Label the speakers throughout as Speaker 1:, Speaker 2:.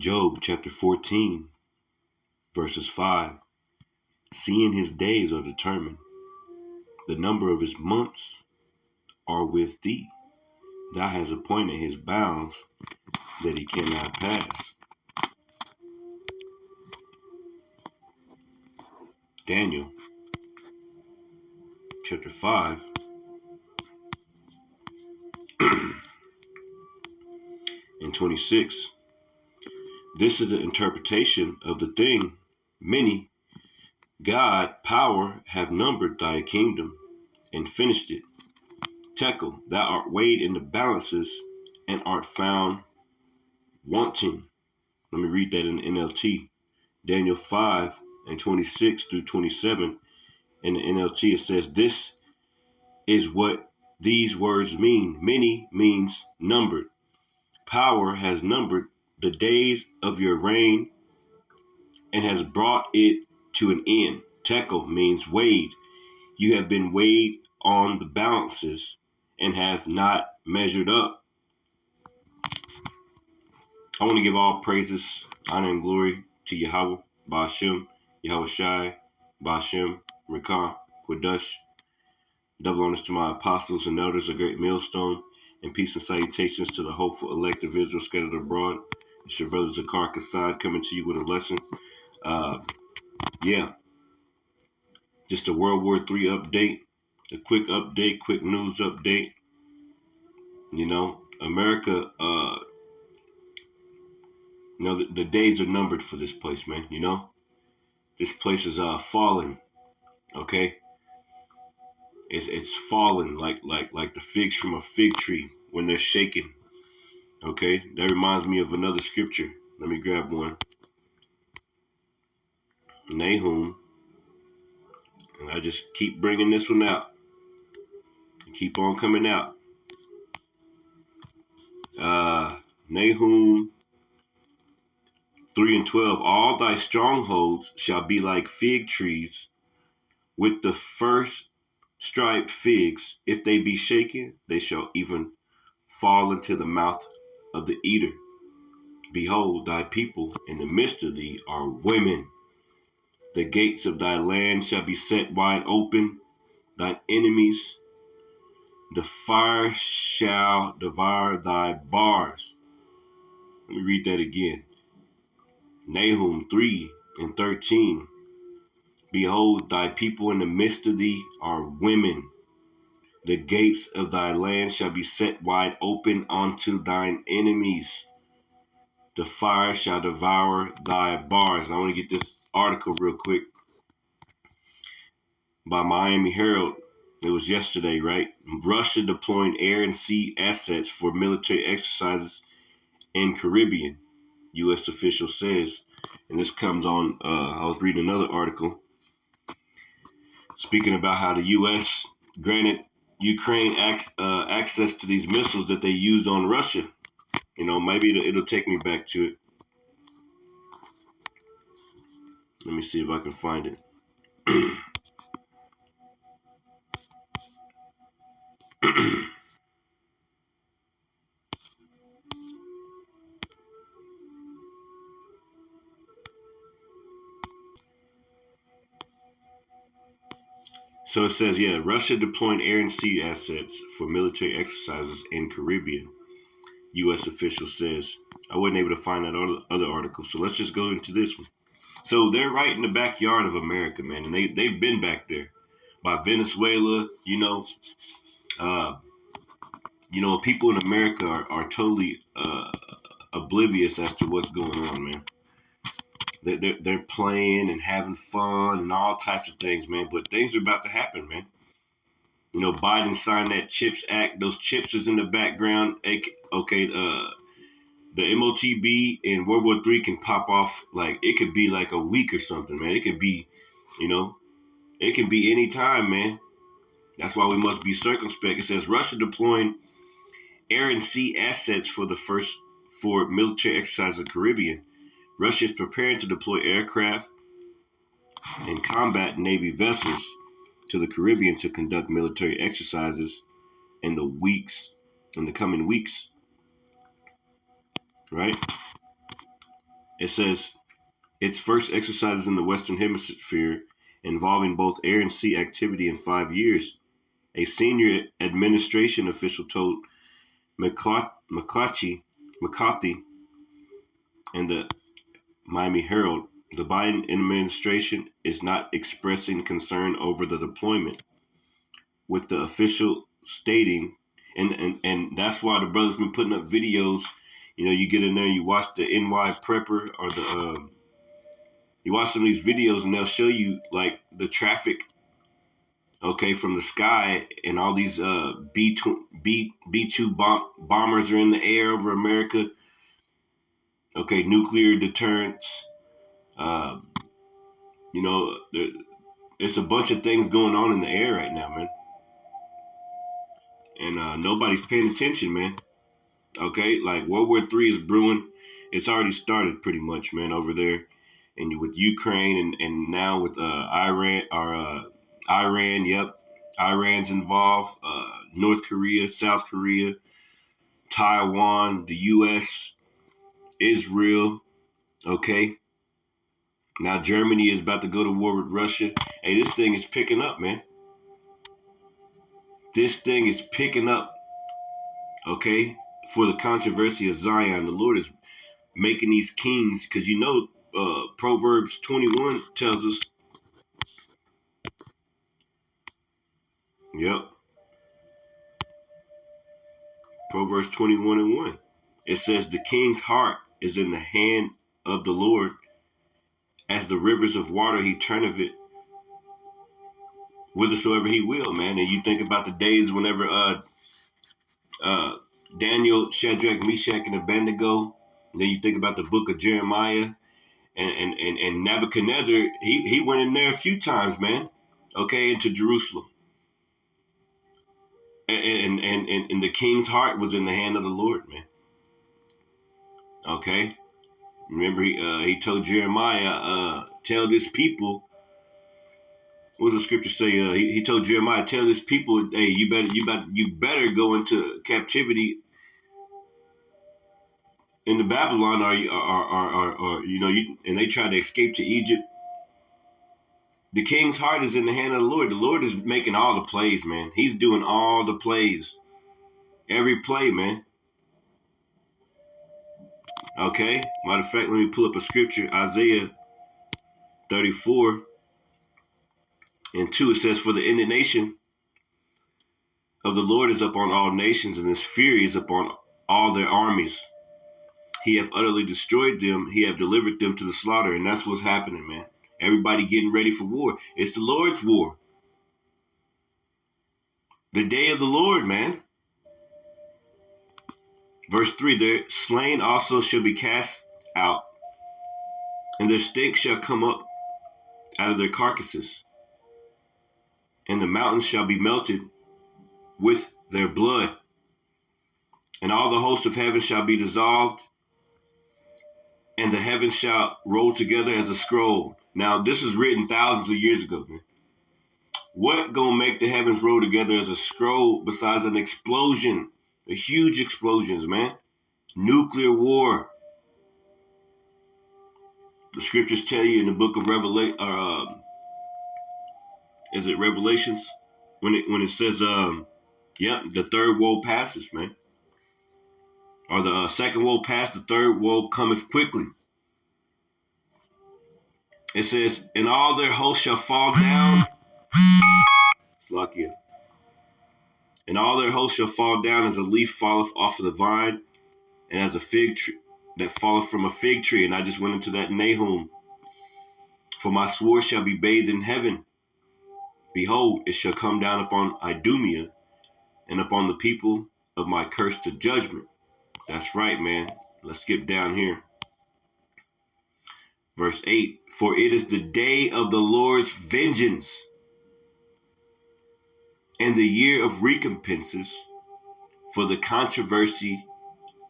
Speaker 1: Job chapter 14, verses 5. Seeing his days are determined, the number of his months are with thee. Thou hast appointed his bounds that he cannot pass. Daniel chapter 5 and 26. This is the interpretation of the thing. Many, God, power, have numbered thy kingdom and finished it. Tekel, thou art weighed in the balances and art found wanting. Let me read that in the NLT. Daniel 5 and 26 through 27. In the NLT, it says, this is what these words mean. Many means numbered. Power has numbered the days of your reign and has brought it to an end. Tekel means weighed. You have been weighed on the balances and have not measured up. I want to give all praises, honor, and glory to Yahweh, Ba'ashem, Yahweh Shai, Ba'ashem, Rekah, Quadash. Double honors to my apostles and elders, a great millstone, and peace and salutations to the hopeful elect of Israel scattered abroad. It's your brother Zakar Kassad coming to you with a lesson. Just a World War III update, a quick update, quick news update. You know, America, the days are numbered for this place, man. You know, this place is falling. Okay, it's falling like the figs from a fig tree when they're shaken. Okay, that reminds me of another scripture. Let me grab one. Nahum, and I just keep bringing this one out. Keep on coming out. Nahum 3 and 12. All thy strongholds shall be like fig trees with the first striped figs. If they be shaken, they shall even fall into the mouth of the eater. Behold, thy people in the midst of thee are women. The gates of thy land shall be set wide open. Thine enemies, the fire shall devour thy bars. Let me read that again. Nahum 3 and 13. Behold, thy people in the midst of thee are women. The gates of thy land shall be set wide open unto thine enemies. The fire shall devour thy bars. I want to get this article real quick by Miami Herald. It was yesterday, right? Russia deploying air and sea assets for military exercises in Caribbean, U.S. official says. And this comes on, I was reading another article speaking about how the U.S. granted Ukraine access to these missiles that they used on Russia. You know, maybe it'll take me back to it. Let me see if I can find it. So it says, Russia deploying air and sea assets for military exercises in Caribbean, U.S. official says. I wasn't able to find that other article, so let's just go into this one. So they're right in the backyard of America, man, and they've been back there by Venezuela. People in America are totally oblivious as to what's going on, man. They're playing and having fun and all types of things, man. But things are about to happen, man. You know, Biden signed that CHIPS Act. Those chips is in the background. Okay, the MOTB in World War III can pop off, like, it could be like a week or something, man. It could be, it can be any time, man. That's why we must be circumspect. It says Russia deploying air and sea assets for military exercises in the Caribbean. Russia is preparing to deploy aircraft and combat Navy vessels to the Caribbean to conduct military exercises in the coming weeks. Right? It says its first exercises in the Western Hemisphere involving both air and sea activity in 5 years. A senior administration official told McClatchy and the Miami Herald, the Biden administration is not expressing concern over the deployment, with the official stating, and that's why the brothers been putting up videos. You know, you get in there, you watch the NY Prepper or the you watch some of these videos, and they'll show you like the traffic, okay, from the sky, and all these B-2 bombers are in the air over America. Okay, nuclear deterrence. Uh, you know, it's a bunch of things going on in the air right now, man, and nobody's paying attention, man. Okay, like World War III is brewing. It's already started pretty much, man, over there, and with Ukraine and now with Iran. Yep, Iran's involved. North Korea, South Korea, Taiwan, the U.S., Israel. Okay, now Germany is about to go to war with Russia. Hey, this thing is picking up, man. This thing is picking up. Okay, for the controversy of Zion, the Lord is making these kings, because you know Proverbs 21 tells us, yep, Proverbs 21:1. It says, the king's heart is in the hand of the Lord. As the rivers of water, he turneth it whithersoever he will, man. And you think about the days whenever uh, Daniel, Shadrach, Meshach, and Abednego, and then you think about the book of Jeremiah, and Nebuchadnezzar, he went in there a few times, man, okay, into Jerusalem. And the king's heart was in the hand of the Lord, man. Okay, remember he told Jeremiah, tell this people. What does the scripture say? He told Jeremiah, tell this people, hey, you better go into captivity into Babylon, or you know, and they tried to escape to Egypt. The king's heart is in the hand of the Lord. The Lord is making all the plays, man. He's doing all the plays, every play, man. Okay. Matter of fact, let me pull up a scripture, Isaiah 34:2. It says, for the indignation of the Lord is upon all nations, and his fury is upon all their armies. He hath utterly destroyed them. He hath delivered them to the slaughter. And that's what's happening, man. Everybody getting ready for war. It's the Lord's war. The day of the Lord, man. Verse 3, their slain also shall be cast out, and their stink shall come up out of their carcasses, and the mountains shall be melted with their blood, and all the hosts of heaven shall be dissolved, and the heavens shall roll together as a scroll. Now, this is written thousands of years ago, man. What gonna make the heavens roll together as a scroll besides an explosion? A huge explosions, man. Nuclear war. The scriptures tell you in the book of Revelation, is it Revelations? When it says, yep, the third woe passes, man. Or the second woe passed, the third woe cometh quickly. It says, and all their hosts shall fall down. Slakia. And all their hosts shall fall down as a leaf falleth off of the vine, and as a fig tree that falleth from a fig tree. And I just went into that Nahum. For my sword shall be bathed in heaven. Behold, it shall come down upon Idumea and upon the people of my curse to judgment. That's right, man. Let's skip down here. Verse 8, for it is the day of the Lord's vengeance and the year of recompenses for the controversy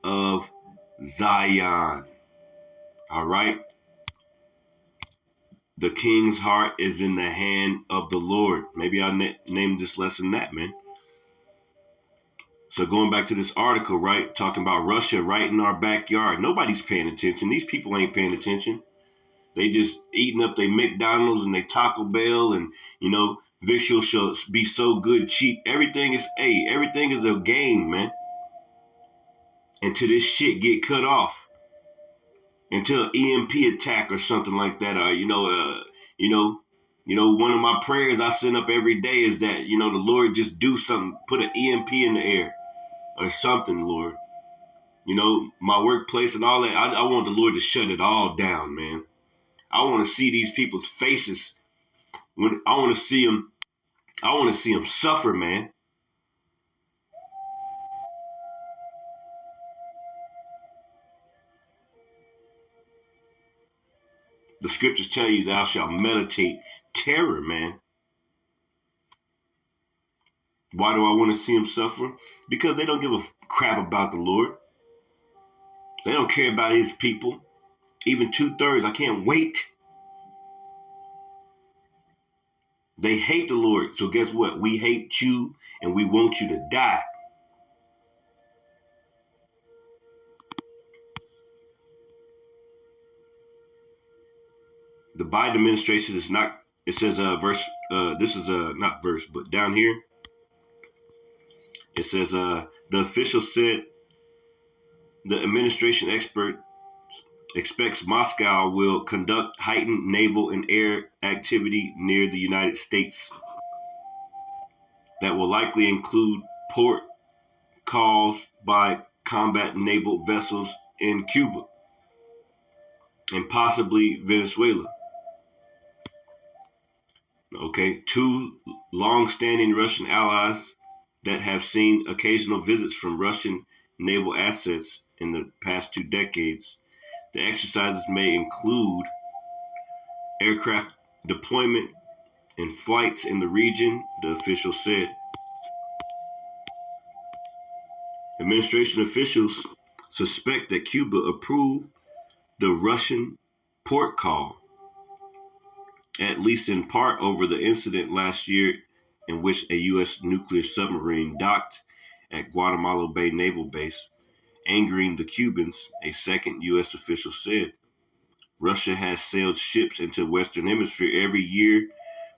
Speaker 1: of Zion. All right. The king's heart is in the hand of the Lord. Maybe I'll name this lesson that, man. So going back to this article, right, talking about Russia right in our backyard. Nobody's paying attention. These people ain't paying attention. They just eating up their McDonald's and their Taco Bell, and visuals shall be so good, cheap. Everything is a game, man. Until this shit get cut off, until EMP attack or something like that, or one of my prayers I send up every day is that the Lord just do something, put an EMP in the air or something, Lord. My workplace and all that. I want the Lord to shut it all down, man. I want to see these people's faces. I want to see them suffer, man. The scriptures tell you thou shalt meditate terror, man. Why do I want to see them suffer? Because they don't give a crap about the Lord. They don't care about his people. Even 2/3, I can't wait. They hate the Lord. So guess what? We hate you and we want you to die. The Biden administration is not, it says this is not verse, but down here, it says the official said the administration expert expects Moscow will conduct heightened naval and air activity near the United States that will likely include port calls by combat naval vessels in Cuba and possibly Venezuela. Okay, two long-standing Russian allies that have seen occasional visits from Russian naval assets in the past 2 decades. The exercises may include aircraft deployment and flights in the region, the official said. Administration officials suspect that Cuba approved the Russian port call, at least in part over the incident last year in which a U.S. nuclear submarine docked at Guantanamo Bay Naval Base, angering the Cubans, a second U.S. official said. Russia has sailed ships into the Western Hemisphere every year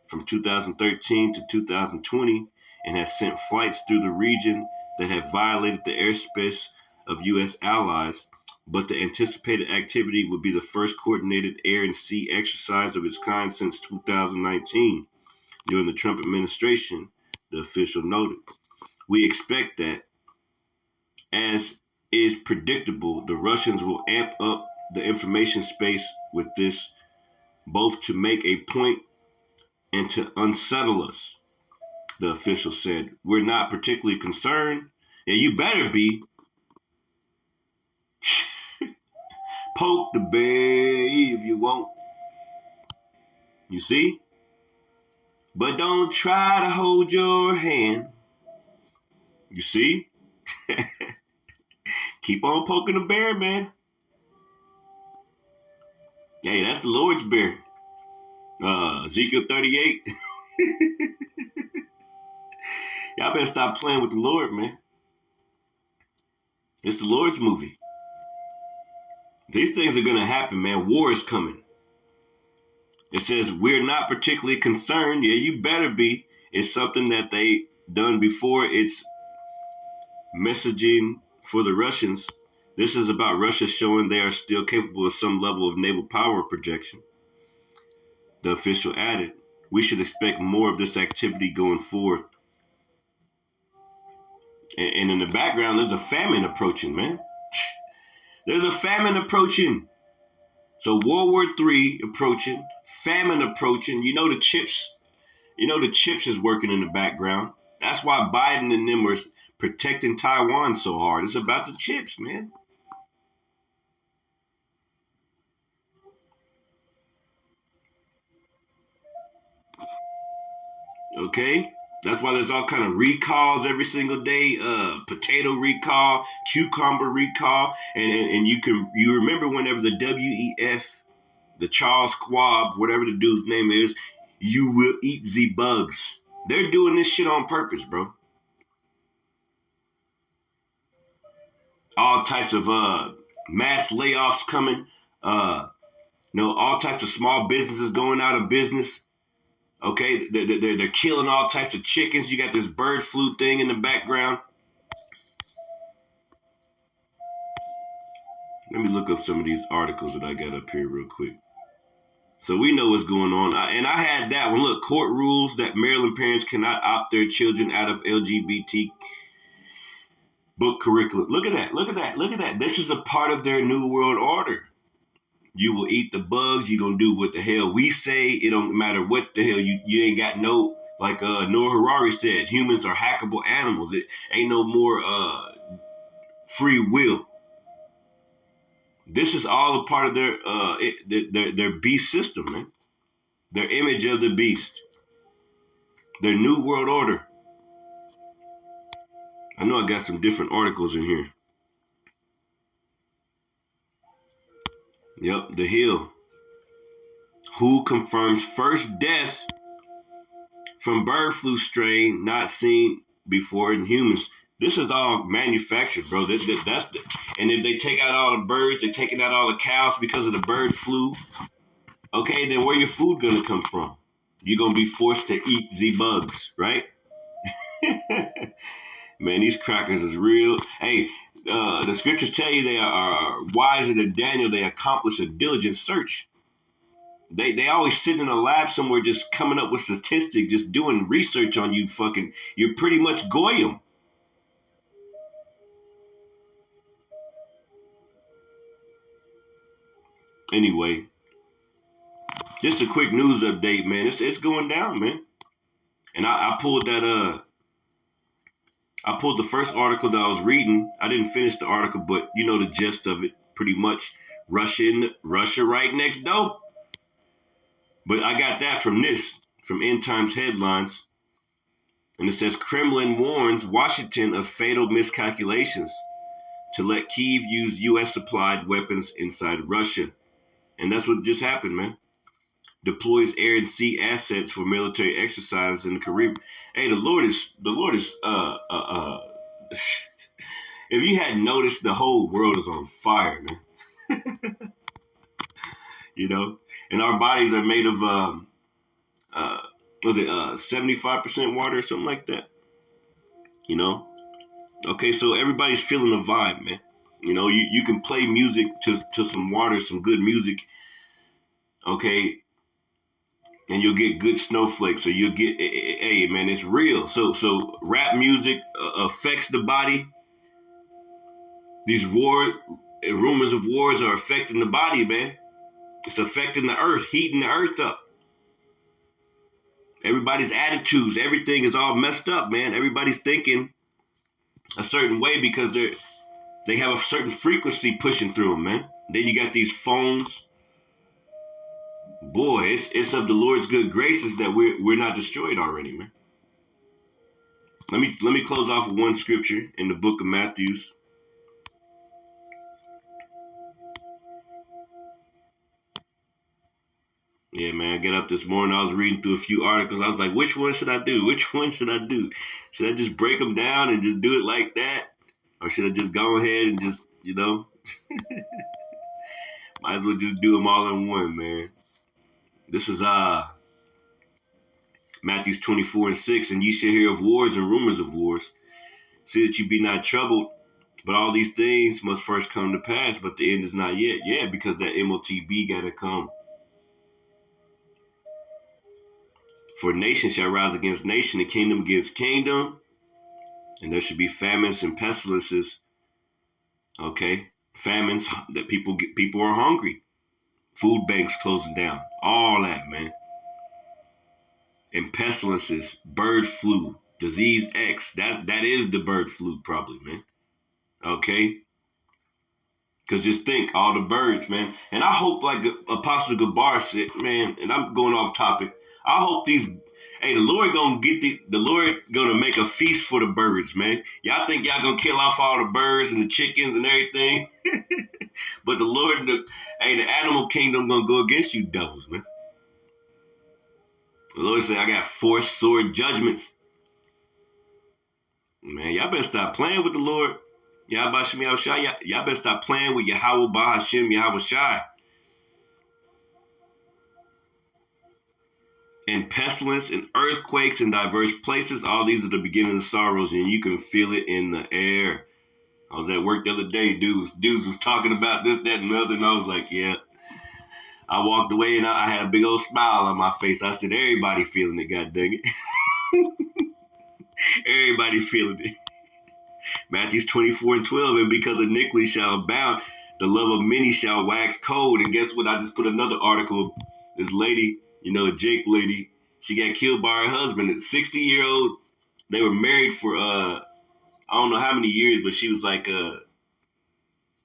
Speaker 1: from 2013 to 2020 and has sent flights through the region that have violated the airspace of U.S. allies, but the anticipated activity would be the first coordinated air and sea exercise of its kind since 2019 during the Trump administration, the official noted. We expect that, as is predictable, the Russians will amp up the information space with this, both to make a point and to unsettle us, the official said. We're not particularly concerned. Yeah, you better be. Poke the bear if you want. You see? But don't try to hold your hand. You see? Keep on poking the bear, man. Hey, that's the Lord's bear. Ezekiel 38. Y'all better stop playing with the Lord, man. It's the Lord's movie. These things are going to happen, man. War is coming. It says, we're not particularly concerned. Yeah, you better be. It's something that they done before. It's messaging for the Russians. This is about Russia showing they are still capable of some level of naval power projection. The official added, we should expect more of this activity going forward. And in the background, there's a famine approaching, man. There's a famine approaching. So World War III approaching, famine approaching. The chips is working in the background. That's why Biden and them were protecting Taiwan so hard. It's about the chips, man. Okay? That's why there's all kind of recalls every single day. Potato recall, cucumber recall, and you remember whenever the WEF, the Charles Schwab, whatever the dude's name is, you will eat the bugs. They're doing this shit on purpose, bro. all types of mass layoffs coming. All types of small businesses going out of business. Okay, they're killing all types of chickens. You got this bird flu thing in the background. Let me look up some of these articles that I got up here real quick. So we know what's going on. And I had that one. Look, court rules that Maryland parents cannot opt their children out of LGBT book curriculum. Look at that. Look at that. Look at that. This is a part of their new world order. You will eat the bugs. You're going to do what the hell we say. It don't matter what the hell. You ain't got no, like Noah Harari said, humans are hackable animals. It ain't no more free will. This is all a part of their beast system, man. Their image of the beast. Their new world order. I know I got some different articles in here. Yep, The Hill. WHO confirms first death from bird flu strain not seen before in humans. This is all manufactured, bro. And if they take out all the birds, they're taking out all the cows because of the bird flu. Okay, then where your food gonna come from? You're gonna be forced to eat the bugs, right? Man, these crackers is real. Hey, the scriptures tell you they are wiser than Daniel. They accomplish a diligent search. They always sit in a lab somewhere just coming up with statistics, just doing research on you fucking. You're pretty much Goyim. Anyway, just a quick news update, man. It's going down, man. And I pulled that I pulled the first article that I was reading. I didn't finish the article, but you know the gist of it. Pretty much Russia right next door. But I got that from End Times Headlines. And it says Kremlin warns Washington of fatal miscalculations to let Kyiv use U.S. supplied weapons inside Russia. And that's what just happened, man. Deploys air and sea assets for military exercises in the Caribbean. Hey, the Lord is if you hadn't noticed, the whole world is on fire, man. You know, and our bodies are made of 75% water or something like that. You know? Okay, so everybody's feeling the vibe, man. You know, you can play music to some water, some good music, okay, and you'll get good snowflakes, or you'll get, hey, man, it's real. So rap music affects the body. These rumors of wars are affecting the body, man. It's affecting the earth, heating the earth up. Everybody's attitudes, everything is all messed up, man. Everybody's thinking a certain way because they have a certain frequency pushing through them, man. Then you got these phones. Boy, it's of the Lord's good graces that we're not destroyed already, man. Let me close off with one scripture in the book of Matthew. Yeah, man, I get up this morning. I was reading through a few articles. I was like, which one should I do? Which one should I do? Should I just break them down and just do it like that? Or should I just go ahead and just, you know? Might as well just do them all in one, man. This is Matthew 24:6. And ye shall hear of wars and rumors of wars. See that you be not troubled. But all these things must first come to pass, but the end is not yet. Yeah, because that MOTB got to come. For nation shall rise against nation, and kingdom against kingdom. And there should be famines and pestilences. Okay? Famines that people are hungry. Food banks closing down. All that, man. And pestilences, bird flu, disease X. That is the bird flu probably, man. Okay? Because just think, all the birds, man. And I hope, like Apostle Gabar said, man, and I'm going off topic, I hope the Lord gonna make a feast for the birds, man. Y'all think y'all gonna kill off all the birds and the chickens and everything? But the Lord, the animal kingdom gonna go against you devils, man. The Lord said, I got 4 sword judgments. Man, y'all better stop playing with the Lord. Yahweh Shem Yahweh Shai. Y'all better stop playing with Yahweh Bah Hashem Yahweh Shai. And pestilence and earthquakes in diverse places. All these are the beginning of sorrows, and you can feel it in the air. I was at work the other day. Dudes was talking about this, that, and the other, and I was like, yeah. I walked away and I had a big old smile on my face. I said, everybody feeling it, god dang it. Everybody feeling it. Matthew 24:12, and because iniquity shall abound, the love of many shall wax cold. And guess what? I just put another article. This lady, Jake lady, she got killed by her husband. At 60-year-old, they were married for I don't know how many years, but she was like her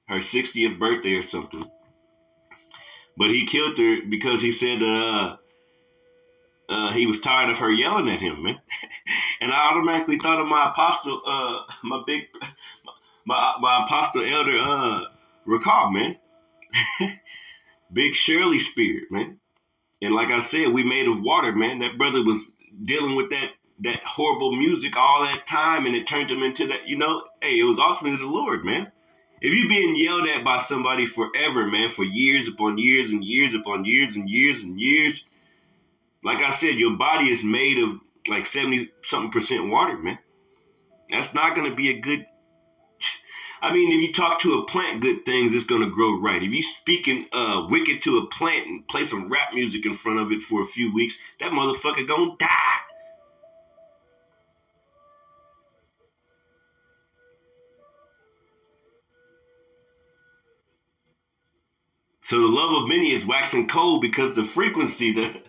Speaker 1: 60th birthday or something. But he killed her because he said he was tired of her yelling at him, man. And I automatically thought of my apostle, my apostle elder, Rakal, man. Big Shirley spirit, man. And like I said, we made of water, man. That brother was dealing with that horrible music all that time, and it turned him into that, hey, it was ultimately the Lord, man. If you're being yelled at by somebody forever, man, for years upon years and years upon years and years and years, like I said, your body is made of like 70-something% water, man. That's not going to be a good. I mean, if you talk to a plant good things, it's going to grow right. If you speaking wicked to a plant and play some rap music in front of it for a few weeks, that motherfucker going to die. So the love of many is waxing cold because the frequency, the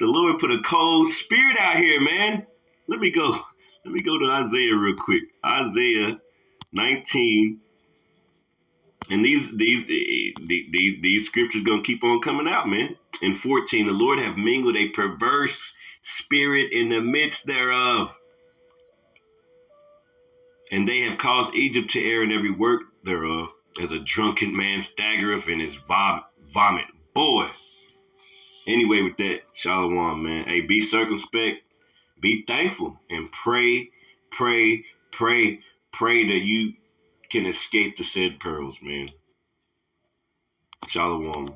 Speaker 1: Lord put a cold spirit out here, man. Let me go to Isaiah real quick. Isaiah 19. And these scriptures gonna keep on coming out, man. In 14, the Lord have mingled a perverse spirit in the midst thereof, and they have caused Egypt to err in every work thereof, as a drunken man staggereth in his vomit. Boy. Anyway, with that, shalom, man. Hey, be circumspect, be thankful, and pray that you can escape the said pearls, man. Shalom.